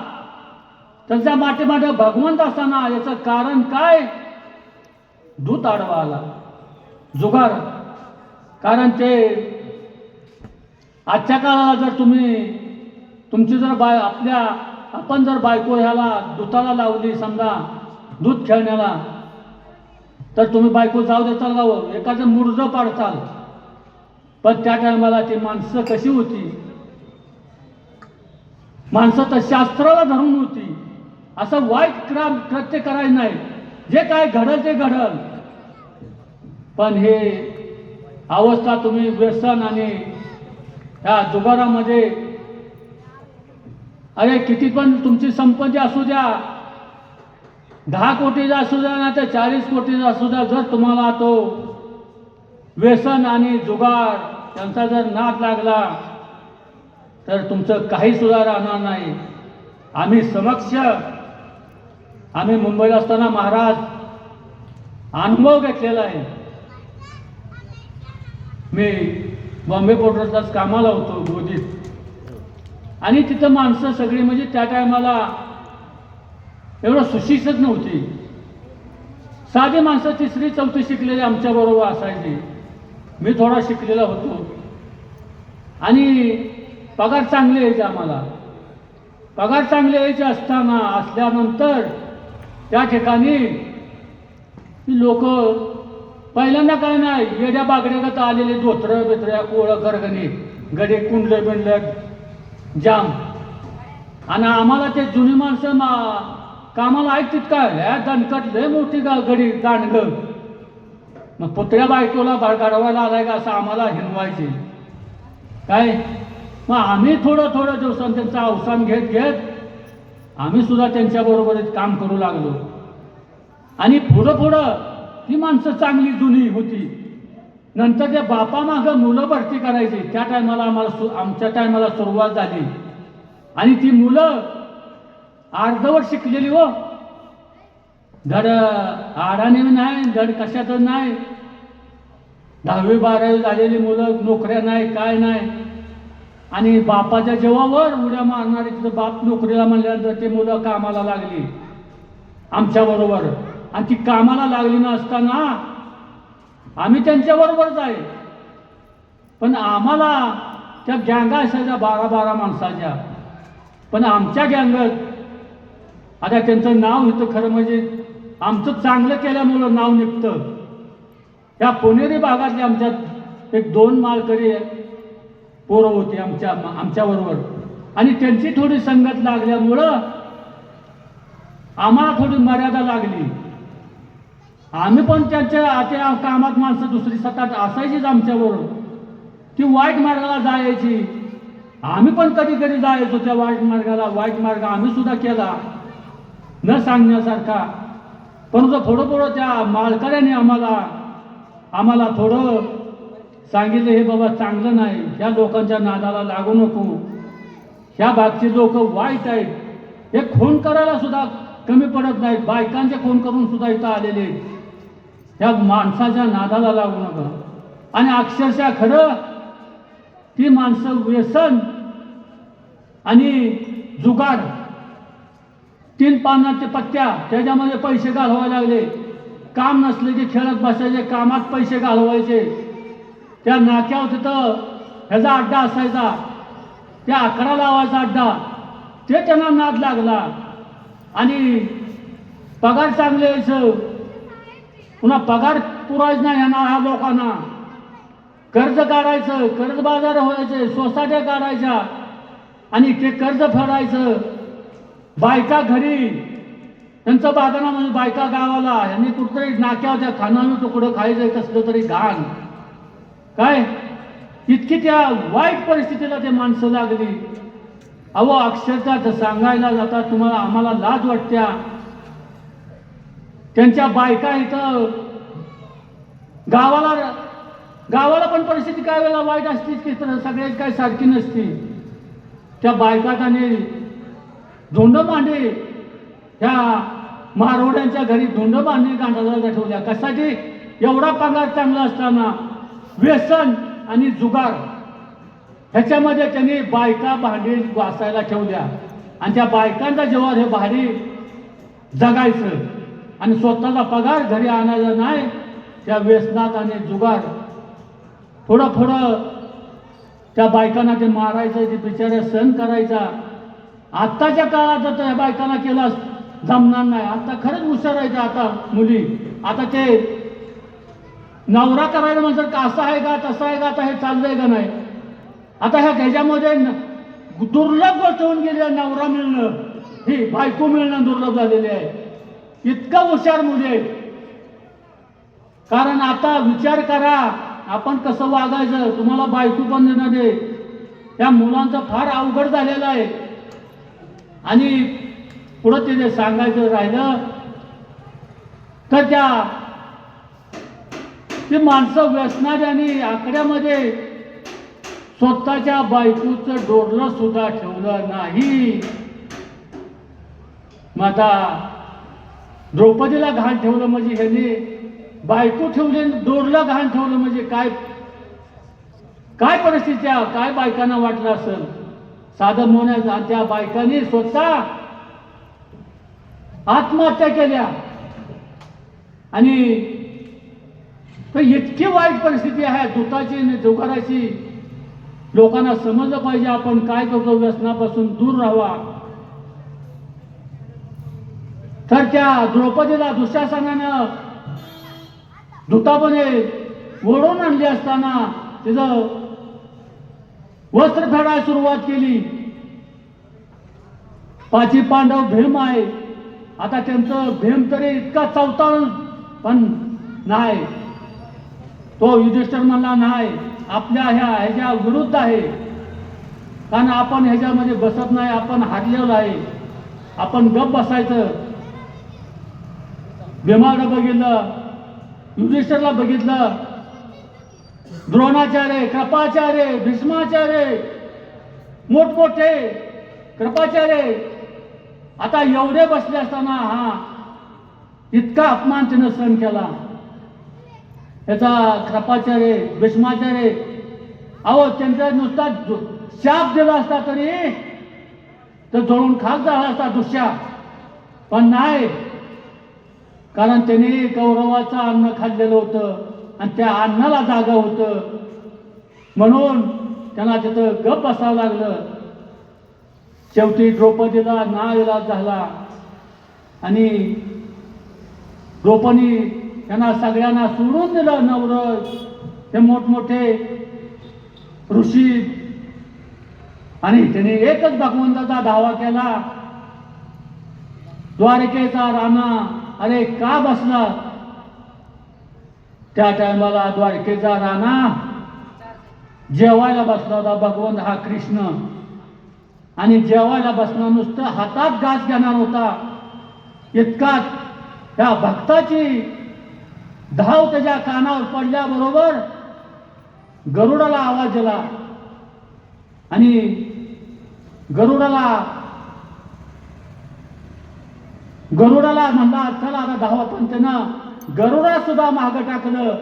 त्यांच्या पाठीमागे भगवंत असताना याचं कारण काय? दूत आडवा आला, जुगार. कारण ते आजच्या काळाला जर तुमची जर आपण जर बायको ह्याला दूताला लावली, समजा दूध खेळण्याला, तर तुम्ही बायको जाऊ देताल गावं, एखादं मुर्ज पाडताल. पण त्या टायमाला ती माणसं कशी होती? माणसं तर शास्त्राला धरून होती. असं वाईट कृत्य करायचं नाही, जे काय घडल ते घडल. पण हे अवस्था तुम्ही व्यसन आणि ह्या जुगारामध्ये, अरे किती पण तुमची संपत्ती असू द्या, 10 कोटीचा असू द्या ना तर 40 कोटीचा असू द्या, जर तुम्हाला तो व्यसन आणि जुगार त्यांचा जर नाद लागला तर तुमचं काही सुद्धा राहणार नाही. आम्ही मुंबईला असताना महाराज अनुभव घेतलेला आहे. मी बॉम्बे पोर्टलाच कामाला होतो गोदीत, आणि तिथं माणसं सगळी म्हणजे त्या टायमाला एवढं सुशिक्षित नव्हती. साधी माणसं 3री 4थी शिकलेली आमच्याबरोबर असायची. मी थोडा शिकलेला होतो आणि पगार चांगले यायचे आम्हाला. पगार चांगले यायचे असल्यानंतर त्या ठिकाणी लोक पहिल्यांदा काय नाही, येड्या बागड्यागत आलेले धोत्रं बित्र्या कोळं करगणी गडे कुंडले बिंडले जाम. आणि आम्हाला ते जुनी माणसं कामाला ऐकतात काय, ह्या दणकट लय मोठी गडी दांडग, मग पुतळ्या बायकोला गाडवायला आलाय का असं आम्हाला हिनवायचे. काय मग आम्ही थोडं थोडं दिवसांनी त्यांचं अवसान घेत घेत आम्ही सुद्धा त्यांच्याबरोबरच काम करू लागलो. आणि पुढं पुढं ती माणसं चांगली जुनी होती. नंतर त्या बापामागं मुलं भरती करायची. त्या टायमाला आमच्या टायमाला सुरुवात झाली. आणि ती मुलं अर्धवट शिकलेली हो, धड आडाने नाही, धड कशातच नाही. 10वी 12वी झालेली मुलं, नोकऱ्या नाही, काय नाही. आणि बापाच्या जीवावर उड्या मारणारी तिथं बाप नोकरीला म्हणल्यानंतर ते मुलं कामाला लागली आमच्याबरोबर. आणि ती कामाला लागली नसताना आम्ही त्यांच्याबरोबरच आहे. पण आम्हाला त्या गँगा असायच्या 12-12 माणसाच्या. पण आमच्या गँगत आता त्यांचं नाव होतं, खरं म्हणजे आमचं चांगलं केल्यामुळं नाव निघतं. त्या पुणेरी भागातले आमच्यात एक 2 मालकरी पोरं होती आमच्याबरोबर. आणि त्यांची थोडी संगत लागल्यामुळं आम्हाला थोडी मर्यादा लागली. आम्ही पण त्या कामात माणसं दुसरी 7-8 असायचीच आमच्याबरोबर. ती वाईट मार्गाला जायची. आम्ही पण कधी कधी जायचो त्या वाईट मार्गाला. वाईट मार्ग आम्ही सुद्धा केला न सांगण्यासारखा. परंतु थोडं थोडं त्या मालकऱ्याने आम्हाला थोडं सांगितलं, हे बाबा चांगलं नाही, ह्या लोकांच्या नादाला लागू नको, ह्या भागची लोक वाईट आहेत. हे खून करायला सुद्धा कमी पडत नाहीत, बायकांचे खून करून सुद्धा इथं आलेले आहेत. ह्या माणसाच्या नादाला लागू नका. आणि अक्षरशः खरं ती माणसं व्यसन आणि जुगार, 3 पानाचे पत्त्या, त्याच्यामध्ये पैसे घालवायला लागले. काम नसले की खेळत बसायचे, कामात पैसे घालवायचे. त्या नाक्यावर तिथं ह्याचा अड्डा असायचा, त्या 11 लावायचा अड्डा, ते त्यांना नाद लागला. आणि पगार चांगले यायचं, पुन्हा पगार पुरायच नाही ह्या लोकांना. कर्ज काढायचं, कर्ज बाजार व्हायचे, सोसाट्या काढायच्या आणि ते कर्ज फेडायचं. बायका घरी, त्यांचं बागाना म्हणजे बायका गावाला, यांनी कुठतरी नाक्यावर त्या खानावी तुकडं खायचं, कसलं तरी घाण. काय इतकी त्या वाईट परिस्थितीला ते माणसं लागली. अहो अक्षरशः सांगायला जातात तुम्हाला, आम्हाला लाज वाटत्या. त्यांच्या बायका इथं गावाला पण परिस्थिती काय वेळेला वाईट असतीच की, तर सगळ्याच काय सारखी नसती. त्या बायका त्याने धोंड मांडे त्या मारवड्यांच्या घरी धोंड मांडणी गांडाला ठेवल्या. कशासाठी? एवढा पगार चांगला असताना व्यसन आणि जुगार ह्याच्यामध्ये त्यांनी बायका भांडी वाचायला ठेवल्या. आणि त्या बायकांच्या जेव्हा हे भारी जगायचं आणि स्वतःचा पगार घरी आणायचा नाही, त्या व्यसनात आणि जुगार थोडं त्या बायकांना ते मारायचं, ते बिचाऱ्या सहन करायचा. आत्ताच्या काळात तर त्या बायकांना केला जमणार नाही. आता खरंच हुशार आहे आता मुली. आता ते नवरा करायला म्हणतात का असं आहे का तसं आहे का, आता हे चाललंय का नाही. आता ह्याच्यामध्ये दुर्लभ गोष्ट होऊन गेली आहे. नवरा मिळणं, ही बायको मिळणं दुर्लभ झालेले आहे. इतकं हुशार मुली आहेत. कारण आता विचार करा आपण कसं वागायचं. तुम्हाला बायको पण देणं दे, त्या मुलांचं फार अवघड झालेलं आहे. आणि पुढं ते सांगायचं राहिलं तर ती माणसं व्यसनात आणि आकड्यामध्ये स्वतःच्या बायकोचं डोरलं सुद्धा ठेवलं नाही. मग आता द्रौपदीला घाण ठेवलं म्हणजे ह्याने बायको ठेवली, डोरलं घाण ठेवलं म्हणजे काय परिस्थिती, काय बायकांना वाटलं असेल. साधं मोन्या त्या बायकांनी स्वतः आत्महत्या केल्या. आणि इतकी वाईट परिस्थिती आहे दुताची आणि जुगाराची. लोकांना समजलं पाहिजे आपण काय करतो, व्यसनापासून दूर राहावा. तर त्या द्रौपदीला दुःशासनानं दूतापणे ओढून आणली असताना तिचं वस्त्र फेडायला सुरुवात केली. 5 पांडव भीम आहे. आता त्यांचं भीम तरी इतका चवताळून पण नाही. तो युधिष्ठिर म्हणला नाही, आपल्या ह्याच्या विरुद्ध आहे. कारण आपण ह्याच्यामध्ये बसत नाही, आपण हारलेलो आहे. आपण गप बसायचं. भीमाला बघितलं, युधिष्ठिरला बघितलं, द्रोणाचार्य, कृपाचार्य, भीष्माचार्य, मोठमोठे कृपाचार्य आता एवढे बसले असताना हा इतका अपमान तिनं सहन केला. याचा कृपाचार्य, भीष्माचार्य, अहो त्यांचा नुसता शाप दिला असता तरी तर जळून खाक झाला असता दुष्याप, पण नाही. कारण त्यांनी कौरवाचं अन्न खाल्लेलं होतं आणि त्या अन्नाला जागा होतं, म्हणून त्यांना तिथं गप बसावं लागलं. शेवटी द्रौपदीला नाइलाज झाला आणि द्रौपदी त्यांना सगळ्यांना सोडून दिलं. नवरस, हे मोठमोठे ऋषी, आणि त्यांनी एकच भगवंताचा धावा केला, द्वारकेचा राणा अरे का बसला. त्या टायमाला द्वारकेचा राणा जेवायला बसला होता, भगवंत हा कृष्ण, आणि जेवायला बसणार नुसतं हातात घास घेणार होता. इतका त्या भक्ताची धाव त्याच्या कानावर पडल्याबरोबर गरुडाला आवाज दिला आणि गरुडाला म्हणला चला आता धावा. पण त्यानं गरुडा सुद्धा मागं टाकलं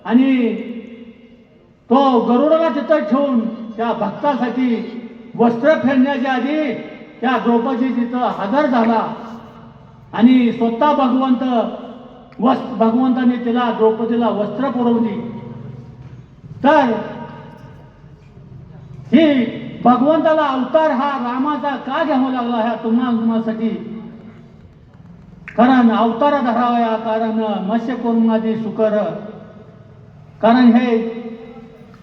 आणि तो गरुडाला तिथं ठेवून त्या भक्तासाठी वस्त्र फेडण्याच्या आधी त्या द्रौपदी तिथं हजर झाला आणि स्वतः भगवंताने तिला द्रौपदीला वस्त्र पुरवली. तर ही भगवंताला अवतार हा रामाचा का घ्यावा लागला ह्या तुम्हासाठी. कारण अवतार धरावया कारण मत्स्य कुर्मादी सुकर, कारण हे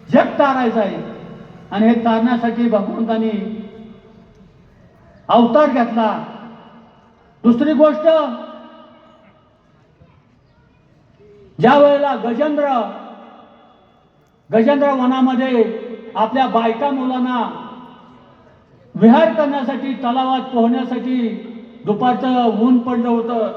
जग तारायचं आहे आणि हे तारण्यासाठी भगवंतानी अवतार घेतला. दुसरी गोष्ट, ज्या वेळेला गजेंद्र वनामध्ये आपल्या बायका मुलांना विहार करण्यासाठी तलावात पोहण्यासाठी दुपारचं ऊन पडलं होतं,